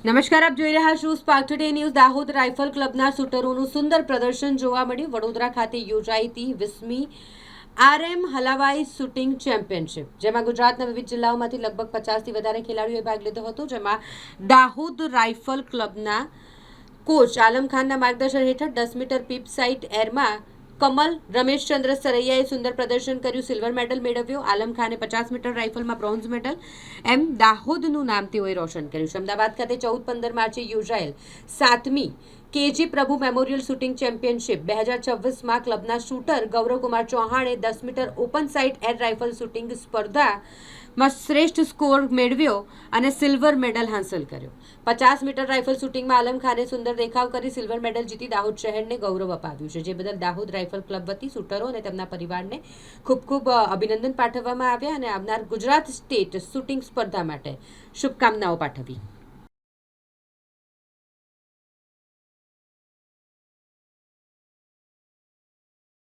નમસ્કાર, આપ જોઈ રહ્યા છો spark today news. Dahod rifle ક્લબના શૂટરોનું સુંદર પ્રદર્શન જોવા મળ્યું. વડોદરા ખાતે યોજાઈ હતી 20મી RM હલાવાઈ શૂટિંગ ચેમ્પિયનશિપ, જેમાં ગુજરાતના વિવિધ જિલ્લાઓમાંથી લગભગ 50થી વધારે ખેલાડીઓએ ભાગ લીધો હતો. જેમાં દાહોદ રાઇફલ ક્લબના કોચ આલમ ખાનના માર્ગદર્શન હેઠળ 10 મીટર પીપ સાઇટ એરમાં કમલ રમેશચંદ્ર સરૈયાએ સુંદર પ્રદર્શન કર્યું, સિલ્વર મેડલ મેળવ્યો. આલમ ખાને 50 મીટર રાઇફલમાં બ્રોન્ઝ મેડલ, એમ દાહોદનું નામ તેઓએ રોશન કર્યું છે. અમદાવાદ ખાતે 14-15 માર્ચે યોજાયેલ 7મી KG Prabhu memorial shooting championship 2026માં ક્લબના શૂટર ગૌરવકુમાર ચૌહાણે 10 metre open sight air rifle shooting સ્પર્ધામાં શ્રેષ્ઠ સ્કોર મેળવ્યો અને સિલ્વર મેડલ હાંસલ કર્યો. 50 મીટર રાઇફલ શૂટિંગમાં આલમ ખાને સુંદર દેખાવ કરી સિલ્વર મેડલ જીતી દાહોદ શહેરને ગૌરવ અપાવ્યું છે, જે બદલ દાહોદ રાઇફલ ક્લબ વતી શૂટરો અને તેમના પરિવારને ખૂબ ખૂબ અભિનંદન પાઠવવામાં આવ્યા અને આવનાર ગુજરાત સ્ટેટ શૂટિંગ સ્પર્ધા માટે શુભકામનાઓ પાઠવી.